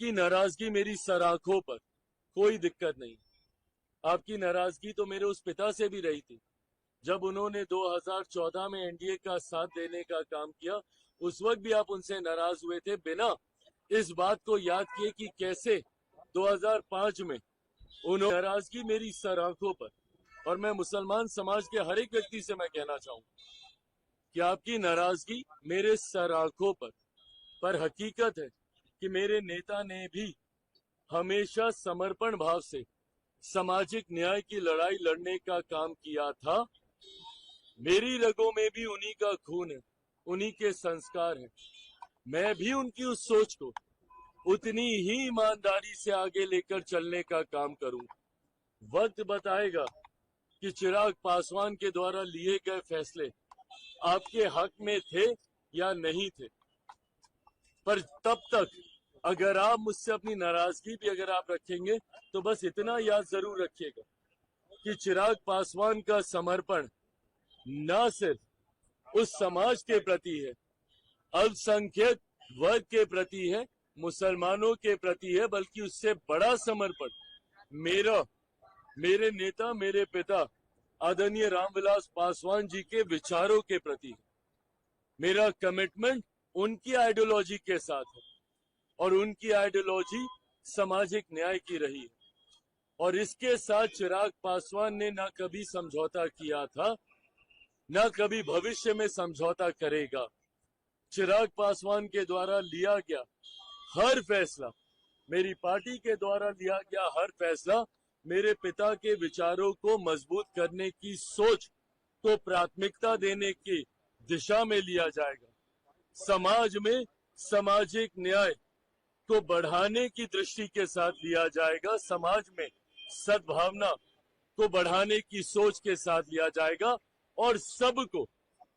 आपकी नाराजगी मेरी सराखों पर, कोई दिक्कत नहीं। आपकी नाराजगी तो मेरे उस पिता से भी रही थी जब उन्होंने 2014 में एनडीए का साथ देने का काम किया। उस वक्त भी आप उनसे नाराज हुए थे बिना इस बात को याद किए कि कैसे 2005 में उन्होंने नाराजगी मेरी सराखों पर। और मैं मुसलमान समाज के हर एक व्यक्ति से मैं कहना चाहूँ कि आपकी नाराजगी मेरे सराखों पर हकीकत है कि मेरे नेता ने भी हमेशा समर्पण भाव से सामाजिक न्याय की लड़ाई लड़ने का काम किया था। मेरी रगों में भी उन्हीं का खून है, उन्हीं के संस्कार हैं। मैं भी उनकी उस सोच को उतनी ही ईमानदारी से आगे लेकर चलने का काम करूं। वक्त बताएगा कि चिराग पासवान के द्वारा लिए गए फैसले आपके हक में थे या नहीं थे, पर तब तक अगर आप मुझसे अपनी नाराजगी भी अगर आप रखेंगे तो बस इतना याद जरूर रखिएगा कि चिराग पासवान का समर्पण न सिर्फ उस समाज के प्रति है, अल्पसंख्यक वर्ग के प्रति है, मुसलमानों के प्रति है, बल्कि उससे बड़ा समर्पण मेरे नेता, मेरे पिता आदरणीय रामविलास पासवान जी के विचारों के प्रति है। मेरा कमिटमेंट उनकी आइडियोलॉजी के साथ है और उनकी आइडियोलॉजी सामाजिक न्याय की रही है। और इसके साथ चिराग पासवान ने ना कभी समझौता किया था, ना कभी भविष्य में समझौता करेगा। चिराग पासवान के द्वारा लिया गया हर फैसला, मेरी पार्टी के द्वारा लिया गया हर फैसला मेरे पिता के विचारों को मजबूत करने की सोच को प्राथमिकता देने की दिशा में लिया जाएगा। समाज में सामाजिक न्याय को बढ़ाने की दृष्टि के साथ लिया जाएगा। समाज में सद्भावना को बढ़ाने की सोच के साथ लिया जाएगा और सबको,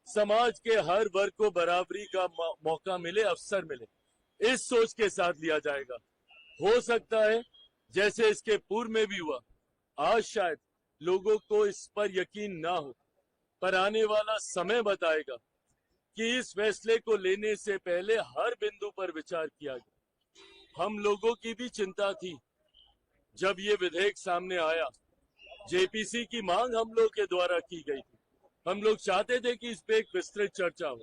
समाज के हर वर्ग को बराबरी का मौका मिले, अवसर मिले, इस सोच के साथ लिया जाएगा। हो सकता है जैसे इसके पूर्व में भी हुआ, आज शायद लोगों को इस पर यकीन ना हो, पर आने वाला समय बताएगा कि इस फैसले को लेने से पहले हर बिंदु पर विचार किया गया। हम लोगों की भी चिंता थी जब ये विधेयक सामने आया। जेपीसी की मांग हम लोग के द्वारा की गई थी। हम लोग चाहते थे कि इस पे एक विस्तृत चर्चा हो।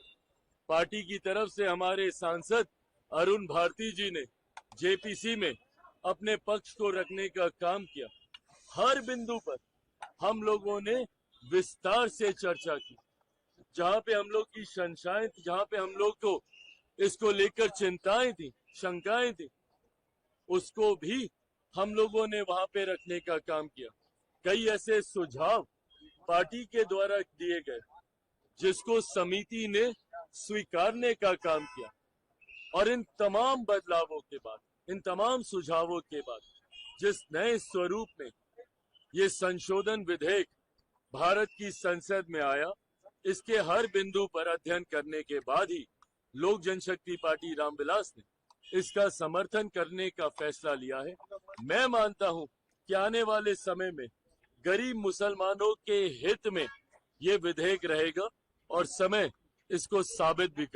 पार्टी की तरफ से हमारे सांसद अरुण भारती जी ने जेपीसी में अपने पक्ष को रखने का काम किया। हर बिंदु पर हम लोगों ने विस्तार से चर्चा की। जहां पे हम लोग की शंकाएं थी, जहां पे हम लोग को इसको लेकर चिंताएं थी, शंकाएं थी, उसको भी हम लोगों ने वहां पे रखने का काम किया। कई ऐसे सुझाव पार्टी के द्वारा दिए गए जिसको समिति ने स्वीकारने का काम किया। और इन तमाम बदलावों के बाद, इन तमाम सुझावों के बाद जिस नए स्वरूप में ये संशोधन विधेयक भारत की संसद में आया, इसके हर बिंदु पर अध्ययन करने के बाद ही लोक जनशक्ति पार्टी रामविलास ने इसका समर्थन करने का फैसला लिया है। मैं मानता हूं कि आने वाले समय में गरीब मुसलमानों के हित में ये विधेयक रहेगा और समय इसको साबित भी